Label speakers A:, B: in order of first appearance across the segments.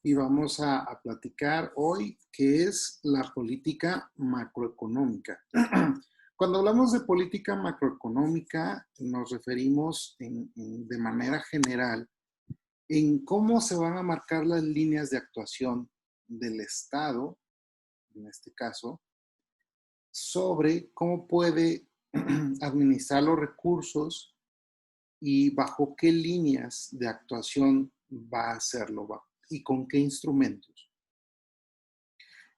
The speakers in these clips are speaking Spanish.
A: y vamos a platicar hoy qué es la política macroeconómica. Cuando hablamos de política macroeconómica, nos referimos de manera general en cómo se van a marcar las líneas de actuación del Estado, en este caso, sobre cómo puede administrar los recursos y bajo qué líneas de actuación va a hacerlo y con qué instrumentos.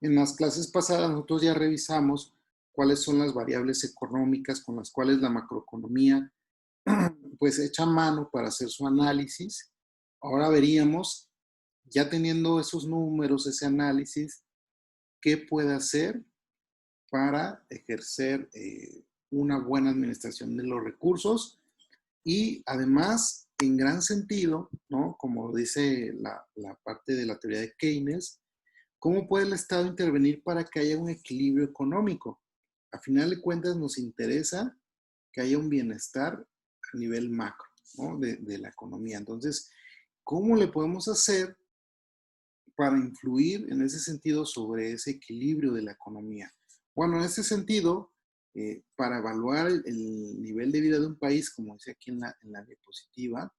A: En las clases pasadas nosotros ya revisamos cuáles son las variables económicas con las cuales la macroeconomía pues echa mano para hacer su análisis. Ahora veríamos, ya teniendo esos números, ese análisis, qué puede hacer para ejercer una buena administración de los recursos y además, en gran sentido, ¿no? Como dice la parte de la teoría de Keynes, ¿cómo puede el Estado intervenir para que haya un equilibrio económico? A final de cuentas nos interesa que haya un bienestar a nivel macro, ¿no? de la economía. Entonces, ¿cómo le podemos hacer para influir en ese sentido sobre ese equilibrio de la economía? Bueno, en ese sentido, para evaluar el nivel de vida de un país, como dice aquí en la diapositiva,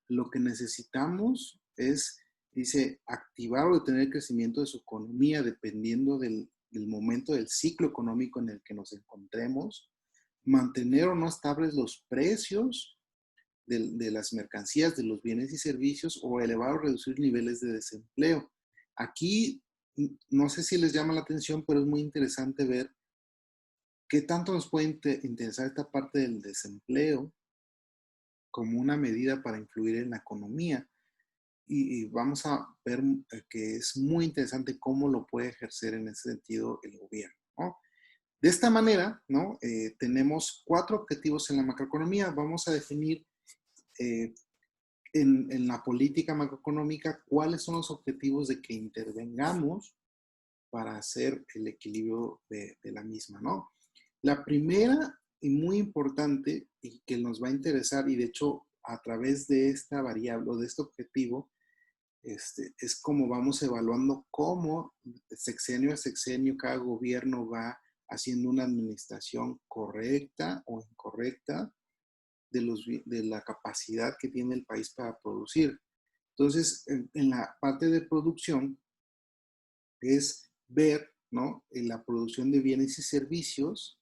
A: lo que necesitamos es, dice, activar o detener el crecimiento de su economía dependiendo del momento del ciclo económico en el que nos encontremos, mantener o no estables los precios de las mercancías, de los bienes y servicios, o elevar o reducir niveles de desempleo. Aquí, no sé si les llama la atención, pero es muy interesante ver qué tanto nos puede interesar esta parte del desempleo como una medida para influir en la economía. Y vamos a ver que es muy interesante cómo lo puede ejercer en ese sentido el gobierno, ¿no? De esta manera, ¿no? Tenemos 4 objetivos en la macroeconomía. Vamos a definir eh, en la política macroeconómica cuáles son los objetivos de que intervengamos para hacer el equilibrio de la misma, ¿no? La primera y muy importante y que nos va a interesar, y de hecho a través de esta variable o de este objetivo, es como vamos evaluando cómo sexenio a sexenio cada gobierno va haciendo una administración correcta o incorrecta de la capacidad que tiene el país para producir. Entonces, en la parte de producción es ver, ¿no? En la producción de bienes y servicios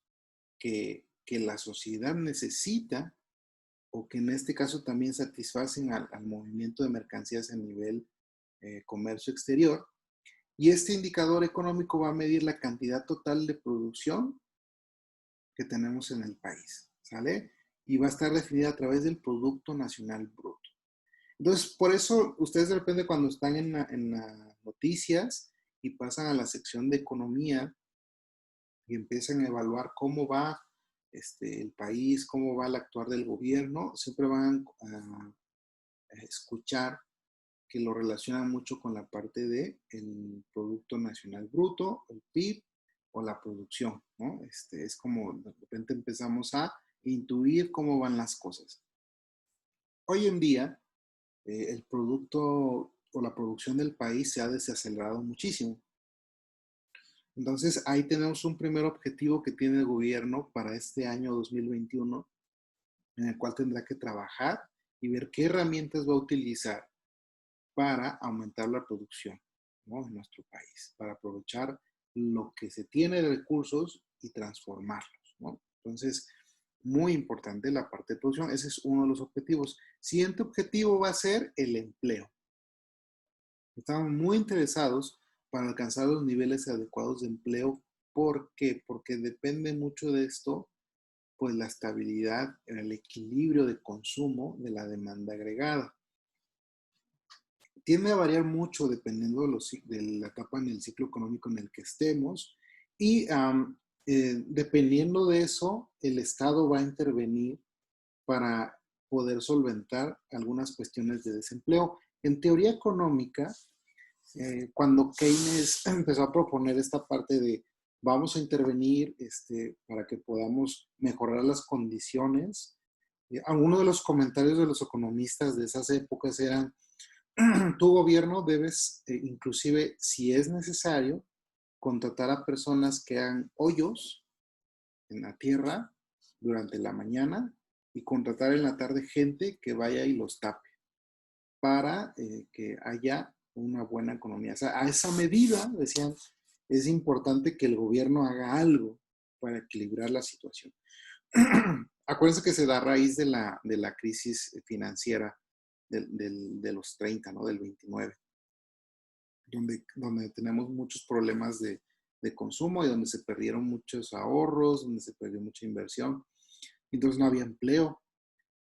A: que la sociedad necesita o que en este caso también satisfacen al movimiento de mercancías a nivel comercio exterior. Y este indicador económico va a medir la cantidad total de producción que tenemos en el país, ¿sale? Y va a estar definida a través del Producto Nacional Bruto. Entonces, por eso ustedes de repente cuando están en las noticias y pasan a la sección de economía y empiezan a evaluar cómo va el país, cómo va el actuar del gobierno, siempre van a escuchar que lo relacionan mucho con la parte del Producto Nacional Bruto, el PIB o la producción, ¿no? Es como de repente empezamos a intuir cómo van las cosas. Hoy en día, el producto o la producción del país se ha desacelerado muchísimo. Entonces, ahí tenemos un primer objetivo que tiene el gobierno para este año 2021, en el cual tendrá que trabajar y ver qué herramientas va a utilizar para aumentar la producción, ¿no? En nuestro país, para aprovechar lo que se tiene de recursos y transformarlos, ¿no? Entonces, muy importante la parte de producción. Ese es uno de los objetivos. Siguiente objetivo va a ser el empleo. Estamos muy interesados para alcanzar los niveles adecuados de empleo. ¿Por qué? Porque depende mucho de esto, pues la estabilidad, el equilibrio de consumo de la demanda agregada. Tiende a variar mucho dependiendo de la etapa en el ciclo económico en el que estemos y dependiendo de eso, el Estado va a intervenir para poder solventar algunas cuestiones de desempleo. En teoría económica, cuando Keynes empezó a proponer esta parte de vamos a intervenir para que podamos mejorar las condiciones, algunos de los comentarios de los economistas de esas épocas eran tu gobierno debes, inclusive si es necesario, contratar a personas que hagan hoyos en la tierra durante la mañana y contratar en la tarde gente que vaya y los tape para que haya una buena economía. O sea, a esa medida, decían, es importante que el gobierno haga algo para equilibrar la situación. Acuérdense que se da a raíz de la crisis financiera de los 30, ¿no? Del 29, donde tenemos muchos problemas de consumo y donde se perdieron muchos ahorros, donde se perdió mucha inversión. Entonces no había empleo.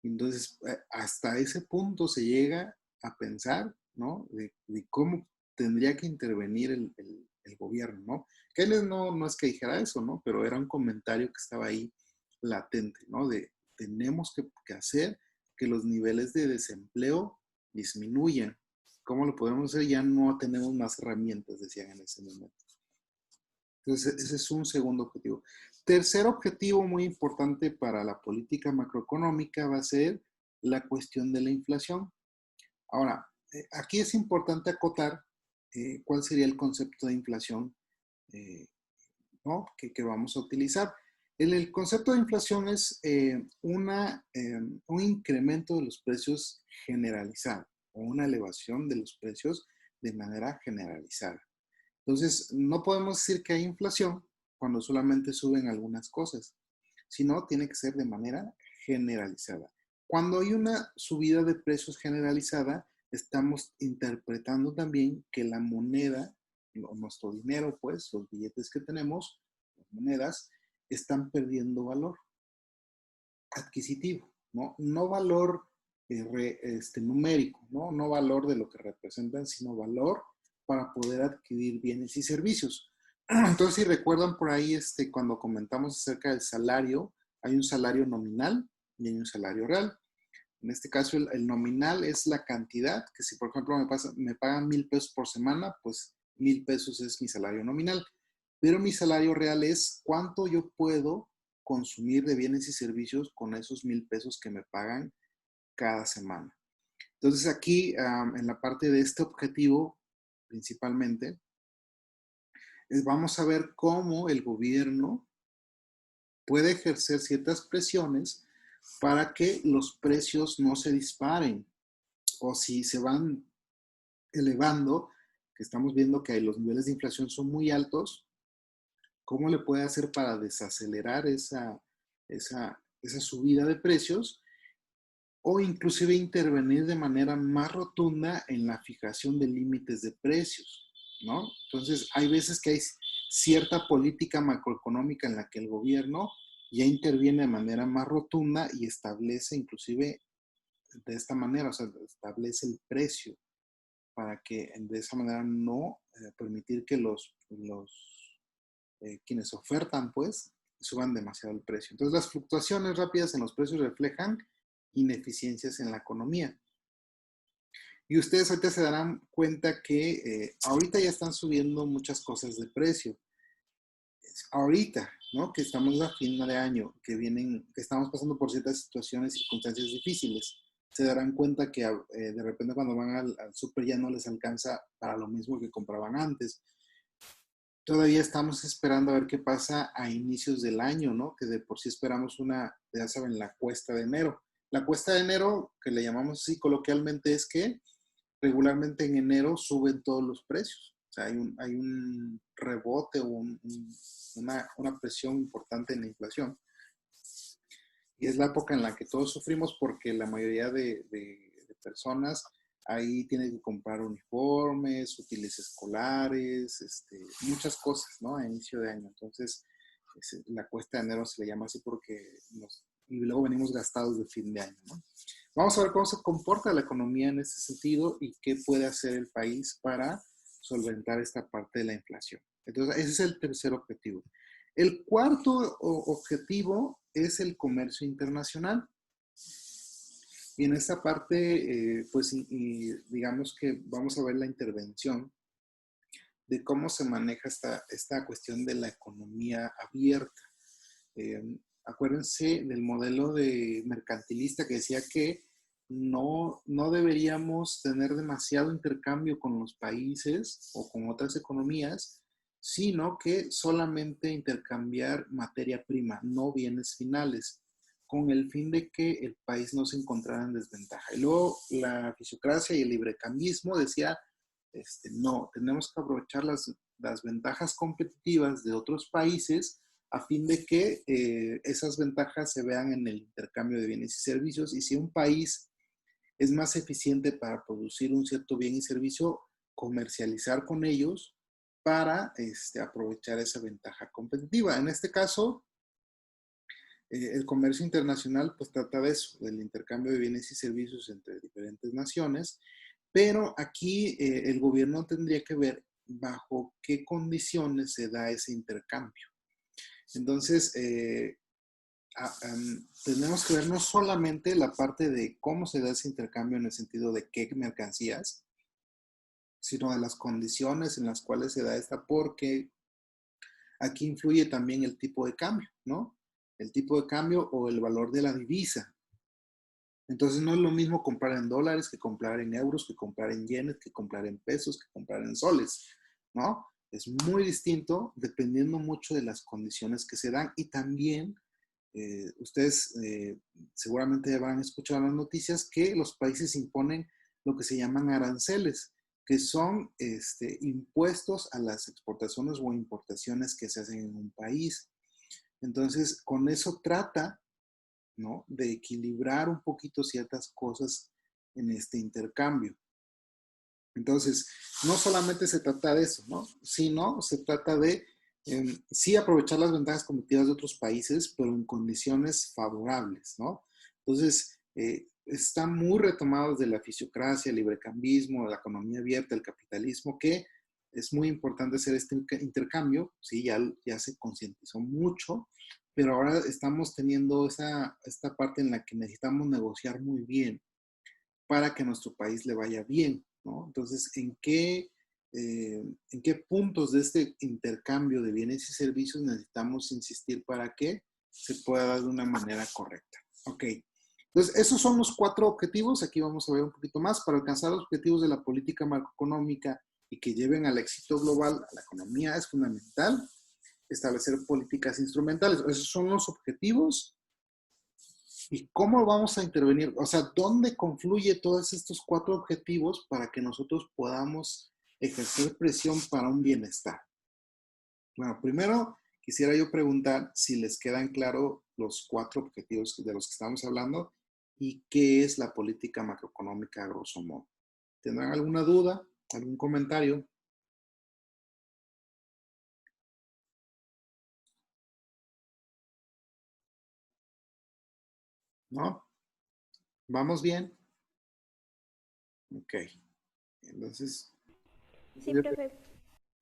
A: Entonces, hasta ese punto se llega a pensar, ¿no? De cómo tendría que intervenir el gobierno, ¿no? Keynes no es que dijera eso, ¿no? Pero era un comentario que estaba ahí latente, ¿no? De tenemos que hacer que los niveles de desempleo disminuyan. ¿Cómo lo podemos hacer? Ya no tenemos más herramientas, decían en ese momento. Entonces, ese es un segundo objetivo. Tercer objetivo muy importante para la política macroeconómica va a ser la cuestión de la inflación. Ahora, aquí es importante acotar cuál sería el concepto de inflación, eh, ¿no? que vamos a utilizar. El concepto de inflación es un incremento de los precios generalizado o una elevación de los precios de manera generalizada. Entonces, no podemos decir que hay inflación cuando solamente suben algunas cosas, sino tiene que ser de manera generalizada. Cuando hay una subida de precios generalizada, estamos interpretando también que la moneda, nuestro dinero, pues, los billetes que tenemos, las monedas, están perdiendo valor adquisitivo, ¿no? No valor numérico, ¿no? No valor de lo que representan, sino valor para poder adquirir bienes y servicios. Entonces, si recuerdan por ahí, cuando comentamos acerca del salario, hay un salario nominal y hay un salario real. En este caso, el nominal es la cantidad, que si por ejemplo me pagan 1,000 pesos por semana, pues 1,000 pesos es mi salario nominal. Pero mi salario real es cuánto yo puedo consumir de bienes y servicios con esos 1,000 pesos que me pagan cada semana. Entonces aquí, en la parte de este objetivo, principalmente, vamos a ver cómo el gobierno puede ejercer ciertas presiones para que los precios no se disparen o si se van elevando, que estamos viendo que los niveles de inflación son muy altos, ¿cómo le puede hacer para desacelerar esa subida de precios o inclusive intervenir de manera más rotunda en la fijación de límites de precios, ¿no? Entonces, hay veces que hay cierta política macroeconómica en la que el gobierno ya interviene de manera más rotunda y establece inclusive de esta manera, o sea, establece el precio para que de esa manera no permitir que quienes ofertan, pues, suban demasiado el precio. Entonces, las fluctuaciones rápidas en los precios reflejan ineficiencias en la economía. Y ustedes ahorita se darán cuenta que ahorita ya están subiendo muchas cosas de precio. Ahorita, ¿no? Que estamos a fin de año, que estamos pasando por ciertas situaciones, circunstancias difíciles, se darán cuenta que de repente cuando van al súper ya no les alcanza para lo mismo que compraban antes. Todavía estamos esperando a ver qué pasa a inicios del año, ¿no? Que de por sí esperamos ya saben, la cuesta de enero. La cuesta de enero, que le llamamos así coloquialmente, es que regularmente en enero suben todos los precios. O sea, hay un rebote o una presión importante en la inflación. Y es la época en la que todos sufrimos porque la mayoría de personas ahí tienen que comprar uniformes, útiles escolares, muchas cosas, ¿no? A inicio de año. Entonces, la cuesta de enero se le llama así porque y luego venimos gastados de fin de año, ¿no? Vamos a ver cómo se comporta la economía en ese sentido y qué puede hacer el país para solventar esta parte de la inflación. Entonces, ese es el tercer objetivo. El cuarto objetivo es el comercio internacional. Y en esta parte, pues, digamos que vamos a ver la intervención de cómo se maneja esta cuestión de la economía abierta. Acuérdense del modelo de mercantilista que decía que no deberíamos tener demasiado intercambio con los países o con otras economías, sino que solamente intercambiar materia prima, no bienes finales, con el fin de que el país no se encontrara en desventaja. Y luego la fisiocracia y el librecambismo decía, no, tenemos que aprovechar las ventajas competitivas de otros países a fin de que esas ventajas se vean en el intercambio de bienes y servicios. Y si un país es más eficiente para producir un cierto bien y servicio, comercializar con ellos para aprovechar esa ventaja competitiva. En este caso, el comercio internacional pues trata de eso, del intercambio de bienes y servicios entre diferentes naciones, pero aquí el gobierno tendría que ver bajo qué condiciones se da ese intercambio. Entonces, tenemos que ver no solamente la parte de cómo se da ese intercambio en el sentido de qué mercancías, sino de las condiciones en las cuales se da esta, porque aquí influye también el tipo de cambio, ¿no? El tipo de cambio o el valor de la divisa. Entonces no es lo mismo comprar en dólares que comprar en euros, que comprar en yenes, que comprar en pesos, que comprar en soles, ¿no? Es muy distinto dependiendo mucho de las condiciones que se dan y también ustedes seguramente habrán escuchado en las noticias que los países imponen lo que se llaman aranceles, que son impuestos a las exportaciones o importaciones que se hacen en un país. Entonces, con eso trata, ¿no?, de equilibrar un poquito ciertas cosas en este intercambio. Entonces, no solamente se trata de eso, ¿no?, sino se trata de sí aprovechar las ventajas competitivas de otros países, pero en condiciones favorables, ¿no? Entonces, está muy retomado desde la fisiocracia, el librecambismo, la economía abierta, el capitalismo, que es muy importante hacer este intercambio, sí, ya se concientizó mucho, pero ahora estamos teniendo esta parte en la que necesitamos negociar muy bien para que a nuestro país le vaya bien, ¿no? Entonces, ¿en qué puntos de este intercambio de bienes y servicios necesitamos insistir para que se pueda dar de una manera correcta? Ok. Entonces, esos son los 4 objetivos. Aquí vamos a ver un poquito más. Para alcanzar los objetivos de la política macroeconómica y que lleven al éxito global a la economía es fundamental establecer políticas instrumentales. Esos son los objetivos. ¿Y cómo vamos a intervenir? O sea, ¿dónde confluye todos estos 4 objetivos para que nosotros podamos ejercer presión para un bienestar? Bueno, primero quisiera yo preguntar si les quedan claros los 4 objetivos de los que estamos hablando y qué es la política macroeconómica a grosso modo. ¿Tendrán alguna duda? ¿Algún comentario? ¿No? ¿Vamos bien? Ok. Entonces,
B: Sí, profe.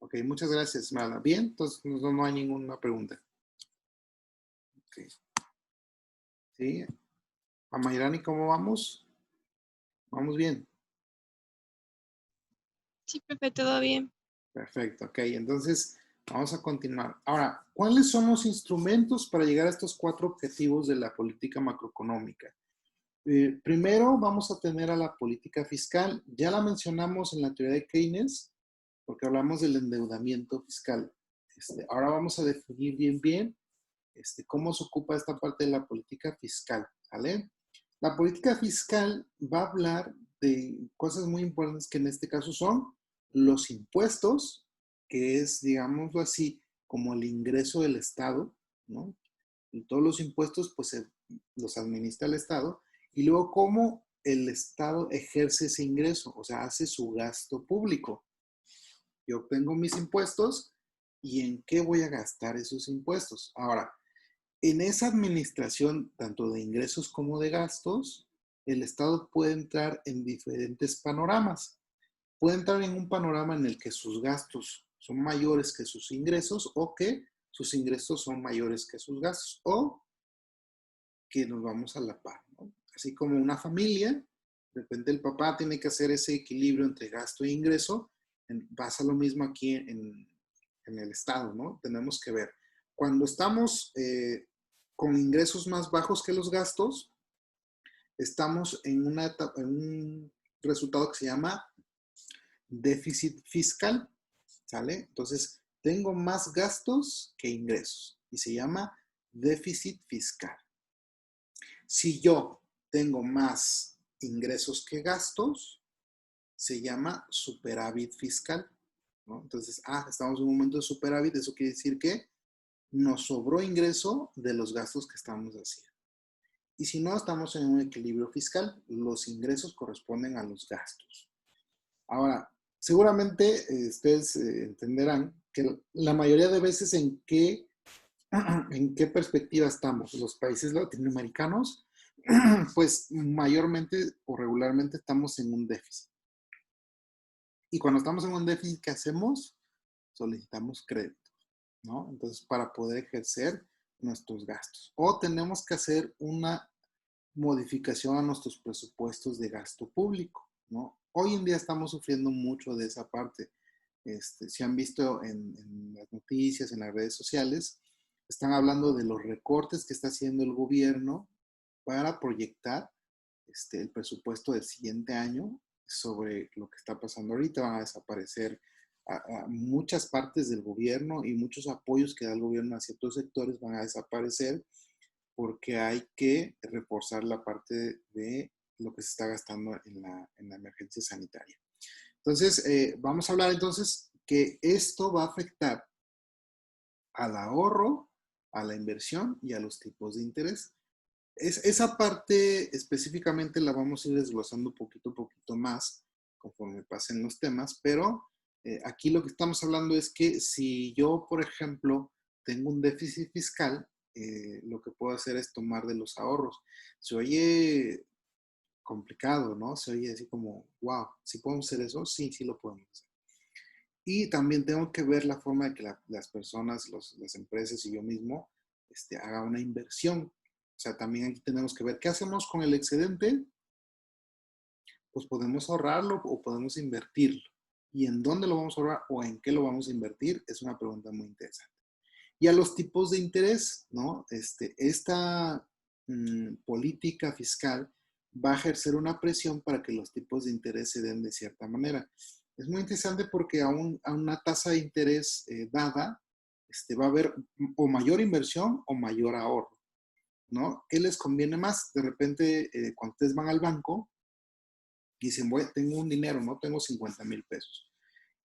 A: ok, muchas gracias, Mala. Bien, entonces no hay ninguna pregunta. Ok. ¿Sí? A Mayrani, ¿cómo vamos? Vamos bien.
B: Sí, profe, todo bien.
A: Perfecto, ok. Entonces, vamos a continuar. Ahora, ¿cuáles son los instrumentos para llegar a estos 4 objetivos de la política macroeconómica? Primero, vamos a tener a la política fiscal. Ya la mencionamos en la teoría de Keynes, porque hablamos del endeudamiento fiscal. Ahora vamos a definir bien cómo se ocupa esta parte de la política fiscal, ¿vale? La política fiscal va a hablar de cosas muy importantes que en este caso son los impuestos, que es, digámoslo así, como el ingreso del Estado, ¿no? Y todos los impuestos, pues, los administra el Estado. Y luego, cómo el Estado ejerce ese ingreso, o sea, hace su gasto público. Yo obtengo mis impuestos y en qué voy a gastar esos impuestos. Ahora, en esa administración, tanto de ingresos como de gastos, el Estado puede entrar en diferentes panoramas. Puede entrar en un panorama en el que sus gastos son mayores que sus ingresos o que sus ingresos son mayores que sus gastos o que nos vamos a la par, ¿no? Así como una familia, de repente el papá tiene que hacer ese equilibrio entre gasto e ingreso, pasa lo mismo aquí en el Estado, ¿no? Tenemos que ver. Cuando estamos con ingresos más bajos que los gastos, estamos en en un resultado que se llama déficit fiscal, ¿sale? Entonces, tengo más gastos que ingresos y se llama déficit fiscal. Si yo tengo más ingresos que gastos, se llama superávit fiscal, ¿no? Entonces, estamos en un momento de superávit, eso quiere decir que nos sobró ingreso de los gastos que estamos haciendo. Y si no, estamos en un equilibrio fiscal, los ingresos corresponden a los gastos. Ahora, seguramente ustedes entenderán que la mayoría de veces en qué perspectiva estamos. Los países latinoamericanos, pues mayormente o regularmente estamos en un déficit. Y cuando estamos en un déficit, ¿qué hacemos? Solicitamos crédito, ¿no? Entonces, para poder ejercer nuestros gastos. O tenemos que hacer una modificación a nuestros presupuestos de gasto público, ¿no? Hoy en día estamos sufriendo mucho de esa parte. Si han visto en las noticias, en las redes sociales, están hablando de los recortes que está haciendo el gobierno para proyectar el presupuesto del siguiente año sobre lo que está pasando ahorita. Van a desaparecer a muchas partes del gobierno y muchos apoyos que da el gobierno a ciertos sectores van a desaparecer porque hay que reforzar la parte de lo que se está gastando en la emergencia sanitaria. Entonces, vamos a hablar entonces que esto va a afectar al ahorro, a la inversión y a los tipos de interés. Esa parte específicamente la vamos a ir desglosando poquito a poquito más conforme pasen los temas, pero aquí lo que estamos hablando es que si yo, por ejemplo, tengo un déficit fiscal, lo que puedo hacer es tomar de los ahorros. Se oye complicado, ¿no? Se oye así como, wow, ¿sí podemos hacer eso? Sí, sí lo podemos hacer. Y también tengo que ver la forma de que las personas, las empresas y yo mismo haga una inversión. O sea, también aquí tenemos que ver qué hacemos con el excedente. Pues podemos ahorrarlo o podemos invertirlo. ¿Y en dónde lo vamos a ahorrar o en qué lo vamos a invertir? Es una pregunta muy interesante. Y a los tipos de interés, ¿no? Esta política fiscal va a ejercer una presión para que los tipos de interés se den de cierta manera. Es muy interesante porque a una tasa de interés dada, va a haber o mayor inversión o mayor ahorro, ¿no? ¿Qué les conviene más? De repente, cuando ustedes van al banco, dicen, tengo un dinero, ¿no? Tengo 50,000 pesos.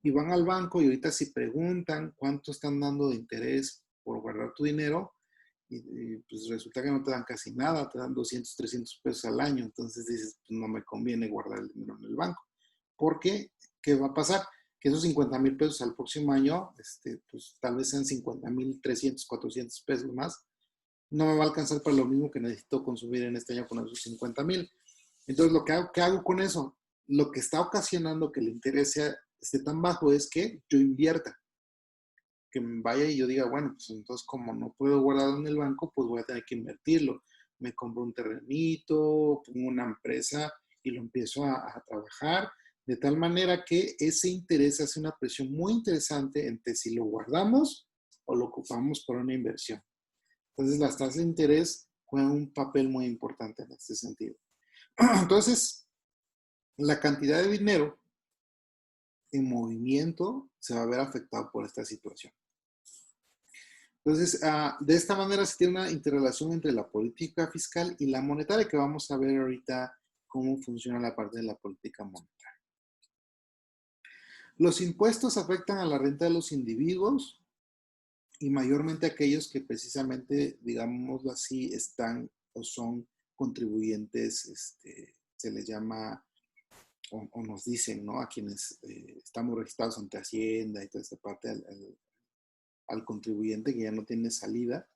A: Y van al banco y ahorita si preguntan cuánto están dando de interés por guardar tu dinero, y pues resulta que no te dan casi nada, te dan 200, 300 pesos al año. Entonces dices, pues no me conviene guardar el dinero en el banco. Porque, ¿qué va a pasar? Que esos 50,000 pesos al próximo año, pues tal vez sean 50,300, 400 pesos más. No me va a alcanzar para lo mismo que necesito consumir en este año con esos 50,000. Entonces, ¿qué hago con eso? Lo que está ocasionando que el interés esté tan bajo es que yo invierta, que vaya y yo diga, bueno, pues entonces como no puedo guardarlo en el banco, pues voy a tener que invertirlo. Me compro un terrenito, pongo una empresa y lo empiezo a trabajar, de tal manera que ese interés hace una presión muy interesante entre si lo guardamos o lo ocupamos para una inversión. Entonces, las tasas de interés juegan un papel muy importante en este sentido. Entonces, la cantidad de dinero en movimiento se va a ver afectado por esta situación. Entonces, de esta manera se tiene una interrelación entre la política fiscal y la monetaria, que vamos a ver ahorita cómo funciona la parte de la política monetaria. Los impuestos afectan a la renta de los individuos y mayormente aquellos que precisamente, digámoslo así, están o son contribuyentes, se les llama o nos dicen, ¿no? A quienes estamos registrados ante Hacienda y toda esta parte, al contribuyente que ya no tiene salida,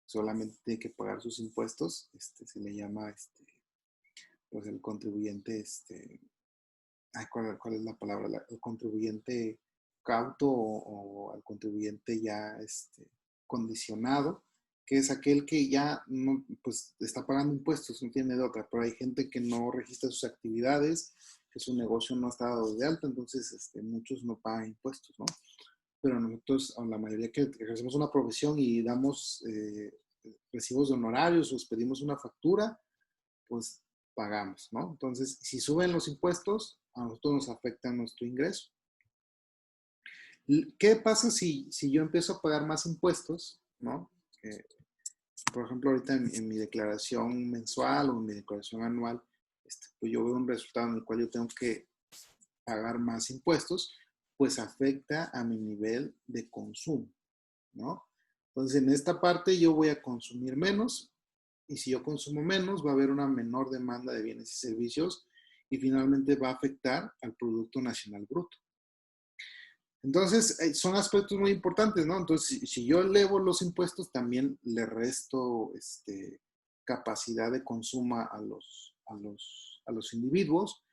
A: solamente tiene que pagar sus impuestos, se le llama, pues el contribuyente, ¿cuál es la palabra? El contribuyente cauto o al contribuyente ya, condicionado, que es aquel que ya no, pues está pagando impuestos, no tiene de otra, pero hay gente que no registra sus actividades, que su negocio no está dado de alta, entonces muchos no pagan impuestos, ¿no? Pero nosotros, la mayoría que ejercemos una profesión y damos recibos de honorarios o pedimos una factura, pues pagamos, ¿no? Entonces, si suben los impuestos, a nosotros nos afecta nuestro ingreso. ¿Qué pasa si yo empiezo a pagar más impuestos, ¿no? Por ejemplo, ahorita en mi declaración mensual o en mi declaración anual, pues yo veo un resultado en el cual yo tengo que pagar más impuestos, pues afecta a mi nivel de consumo, ¿no? Entonces, en esta parte yo voy a consumir menos y si yo consumo menos, va a haber una menor demanda de bienes y servicios y finalmente va a afectar al Producto Nacional Bruto. Entonces, son aspectos muy importantes, ¿no? Entonces, si yo elevo los impuestos, también le resto capacidad de consumo a los individuos,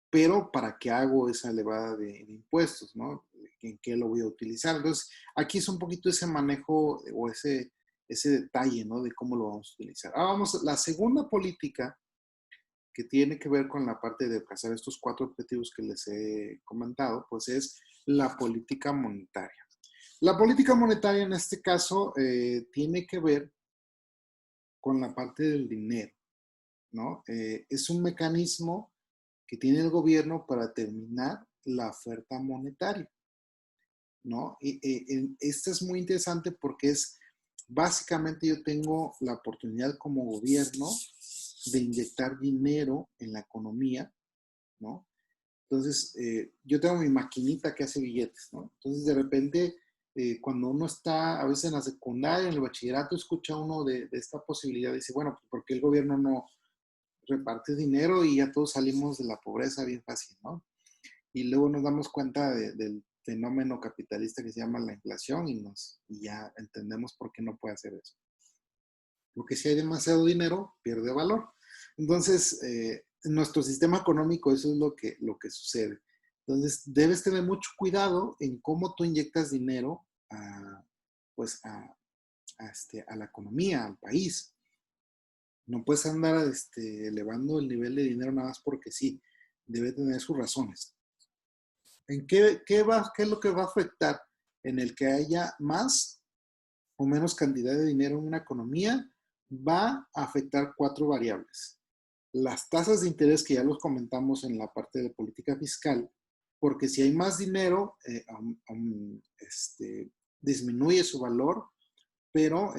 A: pero ¿para qué hago esa elevada de impuestos, ¿no? ¿En qué lo voy a utilizar? Entonces, aquí es un poquito ese manejo o ese detalle, ¿no? De cómo lo vamos a utilizar. Ahora vamos, la segunda política que tiene que ver con la parte de alcanzar estos 4 objetivos que les he comentado, pues es la política monetaria. La política monetaria en este caso tiene que ver con la parte del dinero, ¿no? Es un mecanismo que tiene el gobierno para determinar la oferta monetaria, ¿no? Esto es muy interesante porque básicamente yo tengo la oportunidad como gobierno de inyectar dinero en la economía, ¿no? Entonces, yo tengo mi maquinita que hace billetes, ¿no? Entonces, de repente, cuando uno está a veces en la secundaria, en el bachillerato, escucha uno de esta posibilidad y dice, bueno, pues ¿por qué el gobierno no reparte dinero y ya todos salimos de la pobreza bien fácil, ¿no? Y luego nos damos cuenta del fenómeno capitalista que se llama la inflación y ya entendemos por qué no puede hacer eso. Porque si hay demasiado dinero, pierde valor. Entonces, en nuestro sistema económico eso es lo que sucede. Entonces, debes tener mucho cuidado en cómo tú inyectas dinero pues a la economía, al país. No puedes andar elevando el nivel de dinero nada más porque sí. Debe tener sus razones. ¿En qué es lo que va a afectar en el que haya más o menos cantidad de dinero en una economía? Va a afectar 4 variables. Las tasas de interés, que ya los comentamos en la parte de política fiscal, porque si hay más dinero, disminuye su valor, pero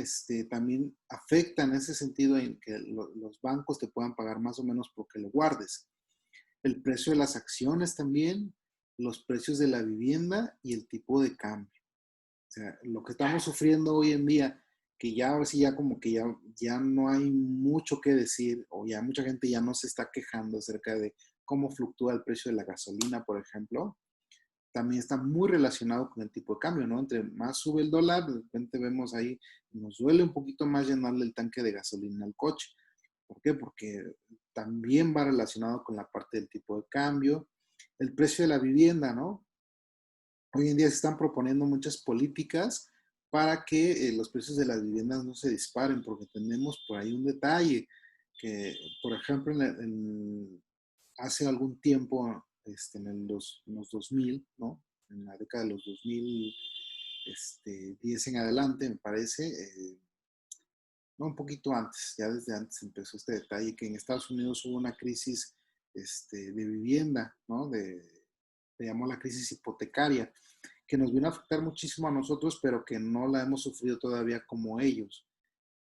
A: también afecta en ese sentido en que los bancos te puedan pagar más o menos porque lo guardes. El precio de las acciones también, los precios de la vivienda y el tipo de cambio. O sea, lo que estamos sufriendo hoy en día, que ya ahora sí ya como que ya no hay mucho que decir, o ya mucha gente ya no se está quejando acerca de cómo fluctúa el precio de la gasolina, por ejemplo, también está muy relacionado con el tipo de cambio, ¿no? Entre más sube el dólar, de repente vemos ahí, nos duele un poquito más llenarle el tanque de gasolina al coche. ¿Por qué? Porque también va relacionado con la parte del tipo de cambio, el precio de la vivienda, ¿no? Hoy en día se están proponiendo muchas políticas para que los precios de las viviendas no se disparen, porque tenemos por ahí un detalle que, por ejemplo, hace algún tiempo, en los 2000, ¿no? En la década de los 2000, 10 en adelante, me parece, no, un poquito antes, ya desde antes empezó este detalle, que en Estados Unidos hubo una crisis de vivienda, ¿no? Se llamó la crisis hipotecaria, que nos vino a afectar muchísimo a nosotros, pero que no la hemos sufrido todavía como ellos,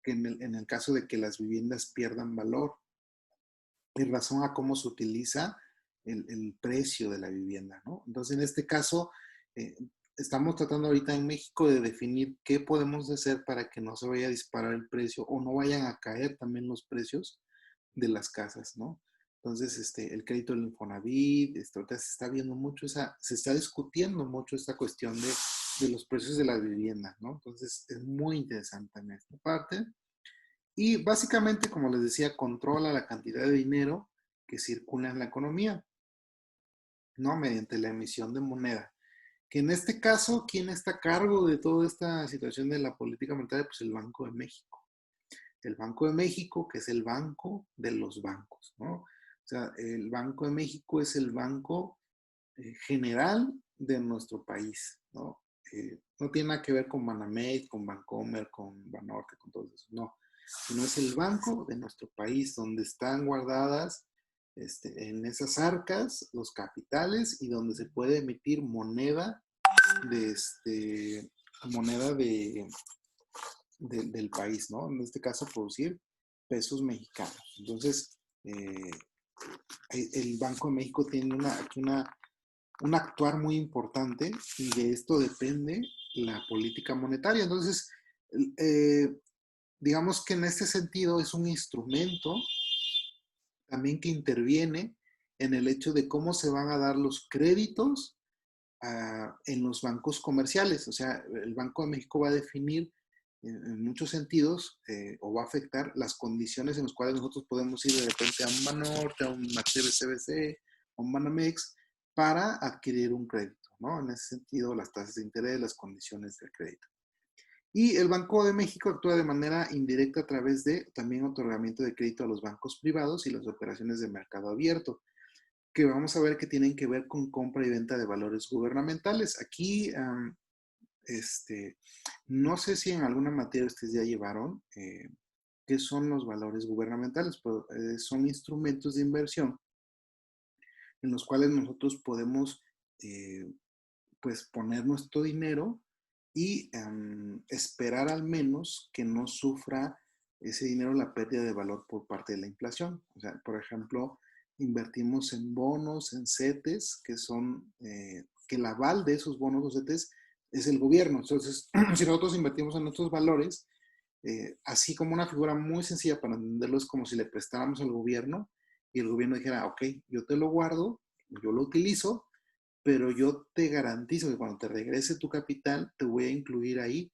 A: que en el caso de que las viviendas pierdan valor, en razón a cómo se utiliza el precio de la vivienda, ¿no? Entonces, en este caso, eh, estamos tratando ahorita en México de definir qué podemos hacer para que no se vaya a disparar el precio o no vayan a caer también los precios de las casas, ¿no? Entonces, el crédito del Infonavit, ahorita se está viendo mucho se está discutiendo mucho esta cuestión de los precios de la vivienda, ¿no? Entonces, es muy interesante en esta parte. Y básicamente, como les decía, controla la cantidad de dinero que circula en la economía, ¿no? Mediante la emisión de moneda. Que en este caso, ¿quién está a cargo de toda esta situación de la política monetaria? Pues el Banco de México. El Banco de México, que es el banco de los bancos, ¿no? O sea, el Banco de México es el banco general de nuestro país, ¿no? No tiene nada que ver con Banamex, con Bancomer, con Banorte, con todo eso, no. Sino es el banco de nuestro país, donde están guardadas en esas arcas los capitales y donde se puede emitir moneda de, moneda del país, ¿no? En este caso, producir pesos mexicanos. Entonces, el Banco de México tiene un actuar muy importante y de esto depende la política monetaria. Entonces, eh, digamos que en este sentido es un instrumento también que interviene en el hecho de cómo se van a dar los créditos en los bancos comerciales. O sea, el Banco de México va a definir en muchos sentidos o va a afectar las condiciones en las cuales nosotros podemos ir de repente a un Banorte, a un CBC, a un Banamex para adquirir un crédito, ¿no? En ese sentido, las tasas de interés, las condiciones del crédito. Y el Banco de México actúa de manera indirecta a través de también otorgamiento de crédito a los bancos privados y las operaciones de mercado abierto, que vamos a ver que tienen que ver con compra y venta de valores gubernamentales. Aquí, no sé si en alguna materia ustedes ya llevaron qué son los valores gubernamentales, pero son instrumentos de inversión en los cuales nosotros podemos pues poner nuestro dinero y esperar al menos que no sufra ese dinero la pérdida de valor por parte de la inflación. O sea, por ejemplo, invertimos en bonos, en CETES, que son, que el aval de esos bonos o CETES es el gobierno. Entonces, si nosotros invertimos en nuestros valores, así como una figura muy sencilla para entenderlo es como si le prestáramos al gobierno y el gobierno dijera, ok, yo te lo guardo, yo lo utilizo, pero yo te garantizo que cuando te regrese tu capital, te voy a incluir ahí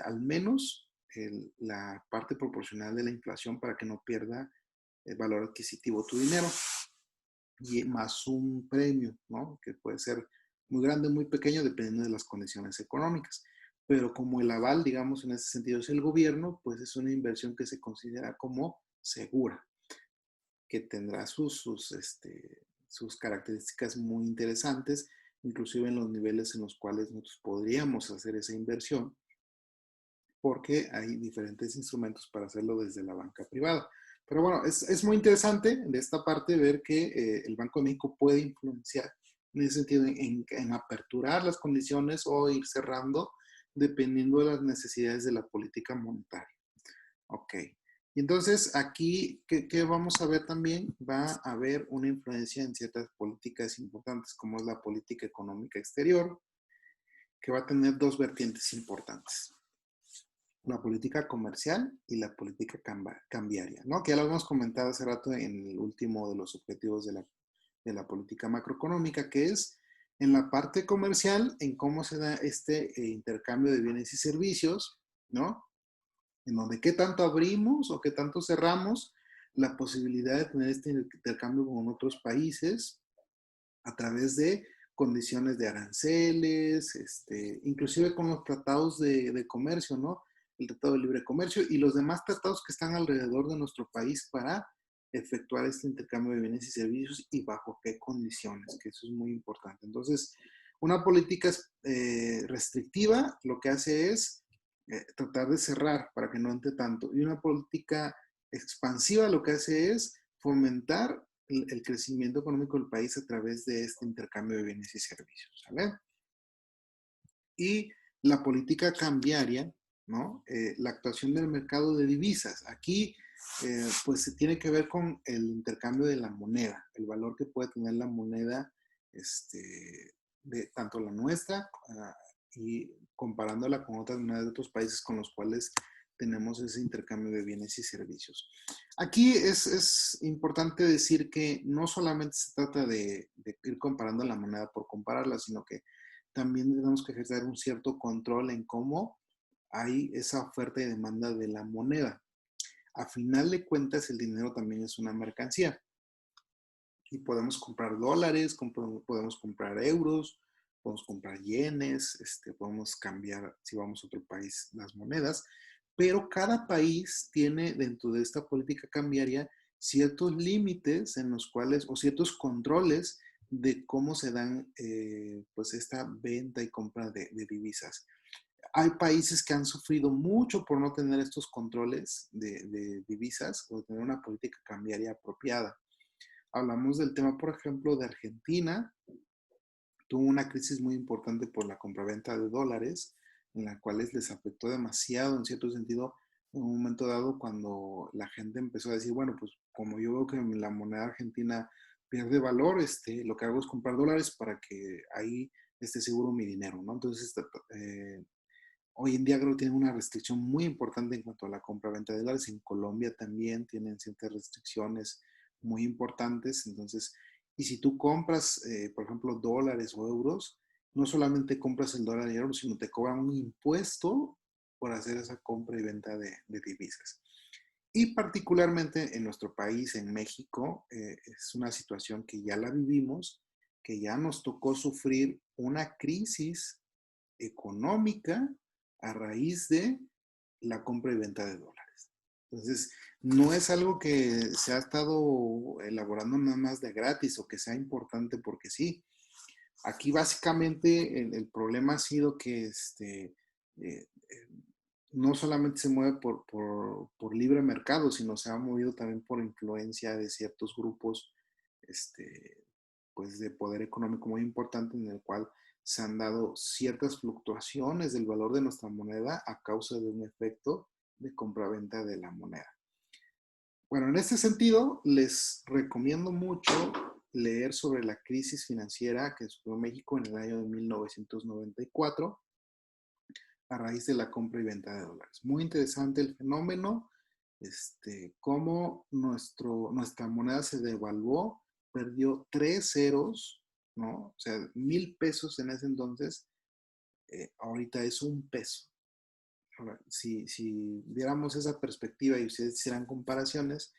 A: al menos la parte proporcional de la inflación para que no pierda el valor adquisitivo tu dinero y más un premio, ¿no? Que puede ser muy grande, muy pequeño, dependiendo de las condiciones económicas. Pero como el aval, digamos, en ese sentido es el gobierno, pues es una inversión que se considera como segura, que tendrá sus características muy interesantes, inclusive en los niveles en los cuales nosotros podríamos hacer esa inversión, porque hay diferentes instrumentos para hacerlo desde la banca privada. Pero bueno, es muy interesante de esta parte ver que el Banco de México puede influenciar en ese sentido, en aperturar las condiciones o ir cerrando dependiendo de las necesidades de la política monetaria. Ok. Y entonces aquí, ¿qué vamos a ver también? Va a haber una influencia en ciertas políticas importantes, como es la política económica exterior, que va a tener dos vertientes importantes: la política comercial y la política cambiaria, ¿no? Que ya lo hemos comentado hace rato en el último de los objetivos de la política macroeconómica, que es en la parte comercial, en cómo se da este intercambio de bienes y servicios, ¿no? En donde qué tanto abrimos o qué tanto cerramos la posibilidad de tener este intercambio con otros países a través de condiciones de aranceles, inclusive con los tratados de comercio, ¿no? El Tratado de Libre Comercio y los demás tratados que están alrededor de nuestro país para efectuar este intercambio de bienes y servicios y bajo qué condiciones, que eso es muy importante. Entonces, una política restrictiva lo que hace es tratar de cerrar para que no entre tanto. Y una política expansiva lo que hace es fomentar el crecimiento económico del país a través de este intercambio de bienes y servicios, ¿sale? Y la política cambiaria, ¿no? La actuación del mercado de divisas. Aquí, pues, se tiene que ver con el intercambio de la moneda, el valor que puede tener la moneda, de tanto la nuestra y comparándola con otras monedas de otros países con los cuales tenemos ese intercambio de bienes y servicios. Aquí es importante decir que no solamente se trata de ir comparando la moneda por compararla, sino que también tenemos que ejercer un cierto control en cómo hay esa oferta y demanda de la moneda. A final de cuentas, el dinero también es una mercancía y podemos comprar dólares, podemos comprar euros, podemos comprar yenes, podemos cambiar, si vamos a otro país, las monedas, pero cada país tiene dentro de esta política cambiaria ciertos límites en los cuales, o ciertos controles de cómo se dan pues esta venta y compra de divisas. Hay países que han sufrido mucho por no tener estos controles de divisas o tener una política cambiaria apropiada. Hablamos del tema, por ejemplo, de Argentina. Tuvo una crisis muy importante por la compraventa de dólares, en la cual les afectó demasiado, en cierto sentido, en un momento dado cuando la gente empezó a decir, bueno, pues como yo veo que la moneda argentina pierde valor, lo que hago es comprar dólares para que ahí esté seguro mi dinero, ¿no? Entonces, hoy en día creo que tienen una restricción muy importante en cuanto a la compra-venta de dólares. En Colombia también tienen ciertas restricciones muy importantes. Entonces, y si tú compras, por ejemplo, dólares o euros, no solamente compras el dólar y euro, sino te cobran un impuesto por hacer esa compra y venta de divisas. Y particularmente en nuestro país, en México, es una situación que ya la vivimos, que ya nos tocó sufrir una crisis económica a raíz de la compra y venta de dólares. Entonces, no es algo que se ha estado elaborando nada más de gratis o que sea importante porque sí. Aquí básicamente el problema ha sido que eh, eh, no solamente se mueve por libre mercado, sino se ha movido también por influencia de ciertos grupos pues de poder económico muy importante en el cual se han dado ciertas fluctuaciones del valor de nuestra moneda a causa de un efecto de compraventa de la moneda. Bueno, en este sentido, les recomiendo mucho leer sobre la crisis financiera que sufrió México en el año de 1994 a raíz de la compra y venta de dólares. Muy interesante el fenómeno, cómo nuestra moneda se devaluó, perdió 3 ceros, ¿no? O sea, 1,000 pesos en ese entonces, ahorita es 1 peso. Ahora, si viéramos esa perspectiva y ustedes hicieran comparaciones,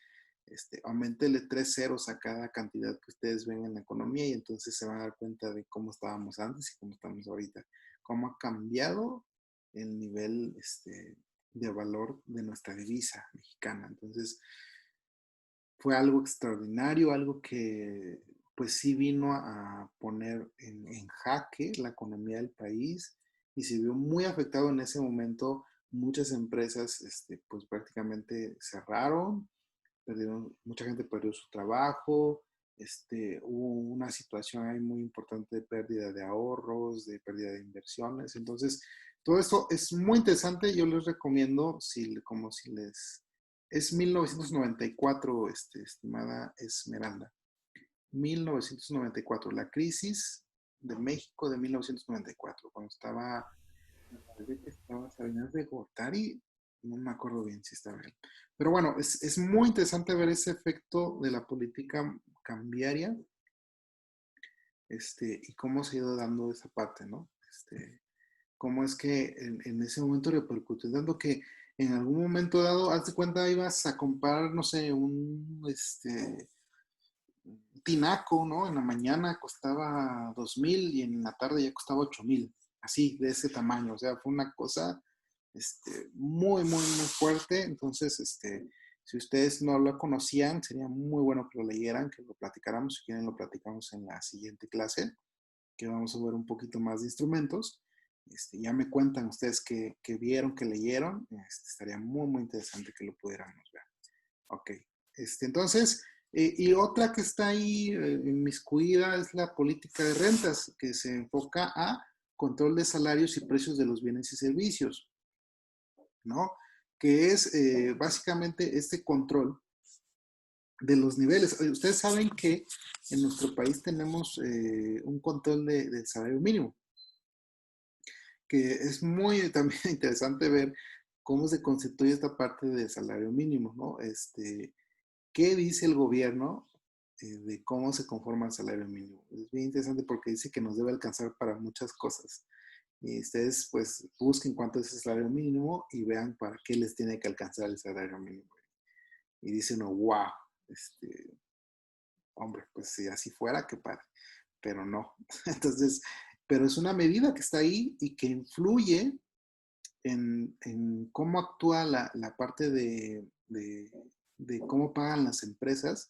A: aumentele 3 ceros a cada cantidad que ustedes ven en la economía y entonces se van a dar cuenta de cómo estábamos antes y cómo estamos ahorita. Cómo ha cambiado el nivel de valor de nuestra divisa mexicana. Entonces, fue algo extraordinario, algo que pues sí vino a poner en jaque la economía del país y se vio muy afectado en ese momento. Muchas empresas pues prácticamente cerraron, mucha gente perdió su trabajo, hubo una situación ahí muy importante de pérdida de ahorros, de pérdida de inversiones. Entonces, todo esto es muy interesante. Yo les recomiendo, como si les... Es 1994, estimada Esmeralda. 1994, la crisis de México de 1994, cuando estaba, me parece que estaba Salinas de Gortari, no me acuerdo bien si estaba él. Pero bueno, es muy interesante ver ese efecto de la política cambiaria, y cómo se ha ido dando esa parte, ¿no? Cómo es que en ese momento repercutió, dando que en algún momento dado, haz de cuenta, ibas a comprar, no sé, tinaco, ¿no? En la mañana costaba 2,000 y en la tarde ya costaba 8,000, así, de ese tamaño. O sea, fue una cosa muy, muy, muy fuerte. Entonces, si ustedes no lo conocían, sería muy bueno que lo leyeran, que lo platicáramos. Si quieren, lo platicamos en la siguiente clase, que vamos a ver un poquito más de instrumentos. Ya me cuentan ustedes que vieron, que leyeron. Estaría muy, muy interesante que lo pudiéramos ver. Ok. Entonces, y otra que está ahí inmiscuida es la política de rentas, que se enfoca a control de salarios y precios de los bienes y servicios, ¿no? Que es básicamente este control de los niveles. Ustedes saben que en nuestro país tenemos un control del salario mínimo, que es muy también interesante ver cómo se constituye esta parte del salario mínimo, ¿no? ¿Qué dice el gobierno de cómo se conforma el salario mínimo? Es bien interesante porque dice que nos debe alcanzar para muchas cosas. Y ustedes pues busquen cuánto es el salario mínimo y vean para qué les tiene que alcanzar el salario mínimo. Y dice uno, wow, hombre, pues si así fuera, qué padre. Pero no. Entonces, pero es una medida que está ahí y que influye en cómo actúa la parte de cómo pagan las empresas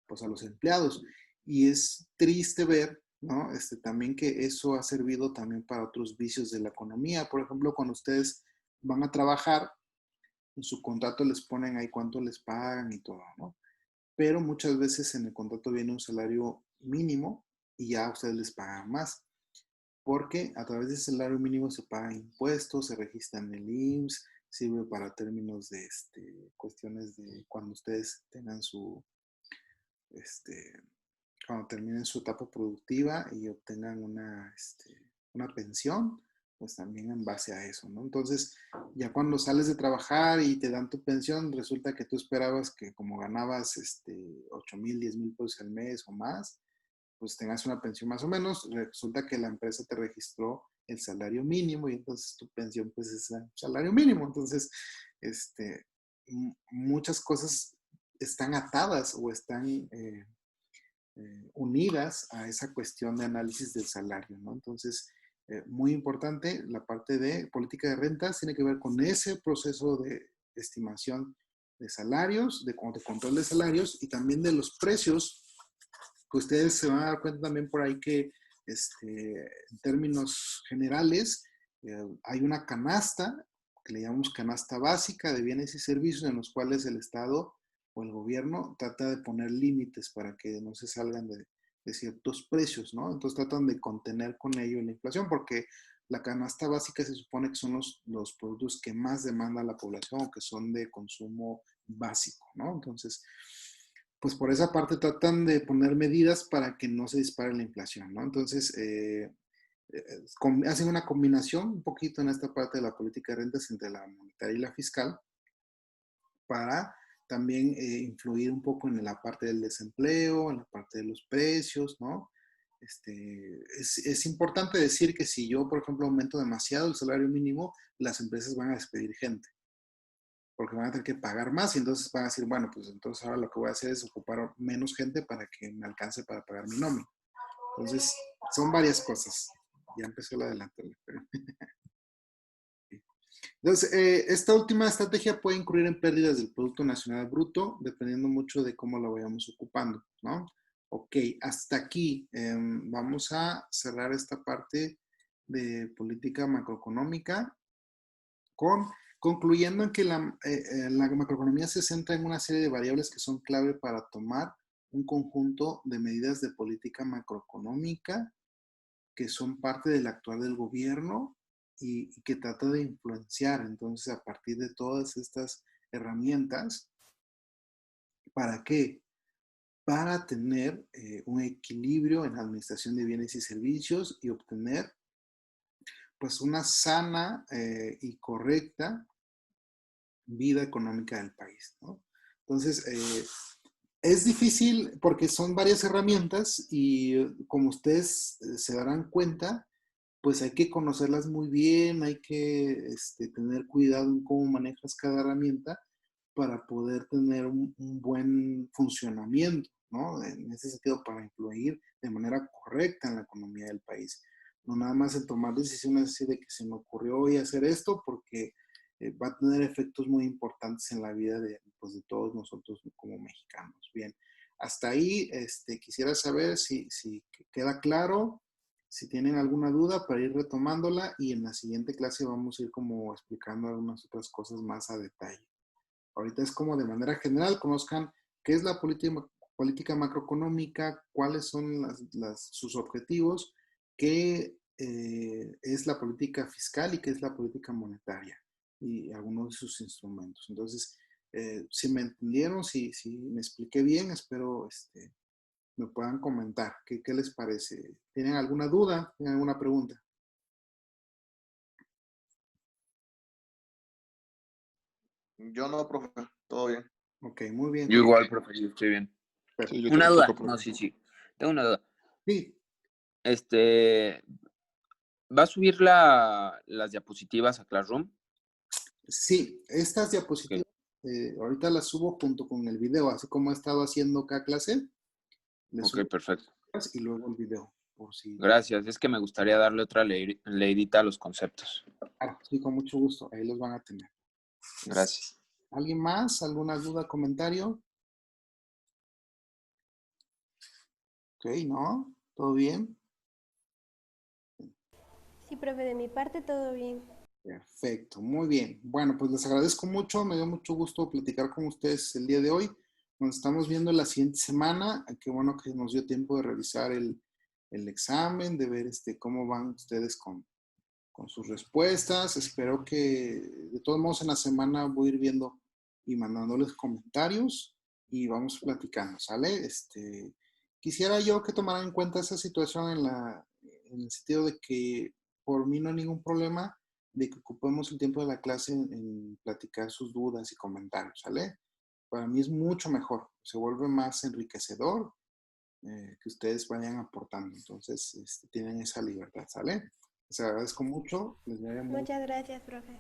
A: pues a los empleados. Y es triste ver, ¿no? También que eso ha servido también para otros vicios de la economía. Por ejemplo, cuando ustedes van a trabajar, en su contrato les ponen ahí cuánto les pagan y todo, ¿no? pero muchas veces en el contrato viene un salario mínimo y ya a ustedes les pagan más, porque a través del salario mínimo se pagan impuestos, se registran en el IMSS, sirve para términos de cuestiones de cuando ustedes tengan este, cuando terminen su etapa productiva y obtengan una pensión, pues también en base a eso, ¿no? Entonces, ya cuando sales de trabajar y te dan tu pensión, resulta que tú esperabas que como ganabas 8,000, 10,000 pesos al mes o más, pues tengas una pensión más o menos, resulta que la empresa te registró el salario mínimo y entonces tu pensión pues es el salario mínimo. Entonces, muchas cosas están atadas o están unidas a esa cuestión de análisis del salario, ¿no? Entonces, muy importante, la parte de política de rentas tiene que ver con ese proceso de estimación de salarios, de control de salarios y también de los precios, que ustedes se van a dar cuenta también por ahí que en términos generales hay una canasta que le llamamos canasta básica de bienes y servicios en los cuales el Estado o el gobierno trata de poner límites para que no se salgan de ciertos precios, ¿no? Entonces tratan de contener con ello la inflación porque la canasta básica se supone que son los productos que más demanda la población o que son de consumo básico, ¿no? Entonces, pues por esa parte tratan de poner medidas para que no se dispare la inflación, ¿no? Entonces, hacen una combinación un poquito en esta parte de la política de rentas entre la monetaria y la fiscal para también influir un poco en la parte del desempleo, en la parte de los precios, ¿no? Es importante decir que si yo, por ejemplo, aumento demasiado el salario mínimo, las empresas van a despedir gente porque van a tener que pagar más y entonces van a decir, bueno, pues entonces ahora lo que voy a hacer es ocupar menos gente para que me alcance para pagar mi nómina. Entonces, son varias cosas. Ya empezó la adelanto. Entonces, esta última estrategia puede incurrir en pérdidas del Producto Nacional Bruto, dependiendo mucho de cómo lo vayamos ocupando, ¿no? Ok, hasta aquí vamos a cerrar esta parte de política macroeconómica concluyendo en que la macroeconomía se centra en una serie de variables que son clave para tomar un conjunto de medidas de política macroeconómica que son parte del actuar del gobierno y que trata de influenciar. Entonces, a partir de todas estas herramientas, ¿para qué? Para tener un equilibrio en la administración de bienes y servicios y obtener pues una sana y correcta vida económica del país, ¿no? Entonces, es difícil porque son varias herramientas y como ustedes se darán cuenta, pues hay que conocerlas muy bien, hay que tener cuidado en cómo manejas cada herramienta para poder tener un buen funcionamiento, ¿no? En ese sentido, para influir de manera correcta en la economía del país. No nada más en tomar decisiones así de que se me ocurrió hoy hacer esto porque va a tener efectos muy importantes en la vida pues, de todos nosotros como mexicanos. Bien, hasta ahí quisiera saber si queda claro, si tienen alguna duda para ir retomándola y en la siguiente clase vamos a ir como explicando algunas otras cosas más a detalle. Ahorita es como de manera general, conozcan qué es la política macroeconómica, cuáles son sus objetivos, qué es la política fiscal y qué es la política monetaria y algunos de sus instrumentos. Entonces, si me entendieron, si me expliqué bien, espero me puedan comentar qué les parece. ¿Tienen alguna duda? ¿Tienen alguna pregunta?
C: Yo no, profe, todo bien.
A: Ok, muy bien.
D: Yo igual, profe, yo estoy bien.
C: Sí, yo
D: Una duda.
C: tampoco,
D: No,
C: profe.
D: sí. Tengo una duda.
A: Sí,
D: ¿Va a subir las diapositivas a Classroom?
A: sí, estas
D: Ok,
A: diapositivas ahorita las subo junto con el video, así como he estado haciendo cada clase, les
D: ok,
A: subo
D: perfecto.
A: y luego el video, por si...
D: Gracias. Es que me gustaría darle otra leidita a los conceptos.
A: Claro, sí, con mucho gusto, ahí los van a tener.
D: Gracias.
A: ¿Alguien más? ¿Alguna duda, comentario? Ok, ¿no? ¿Todo bien?
B: Sí, profe, de mi parte todo bien.
A: Perfecto, muy bien. Bueno, pues les agradezco mucho, me dio mucho gusto platicar con ustedes el día de hoy. Nos estamos viendo la siguiente semana. Qué bueno que nos dio tiempo de revisar el examen, de ver cómo van ustedes con sus respuestas. Espero que, de todos modos, en la semana voy a ir viendo y mandándoles comentarios y vamos platicando, ¿sale? Quisiera yo que tomaran en cuenta esa situación en el sentido de que por mí no hay ningún problema de que ocupemos el tiempo de la clase en platicar sus dudas y comentarios, ¿sale? Para mí es mucho mejor, se vuelve más enriquecedor que ustedes vayan aportando. Entonces, tienen esa libertad, ¿sale? Les agradezco mucho. Les vaya muy
B: Muchas gracias, profe.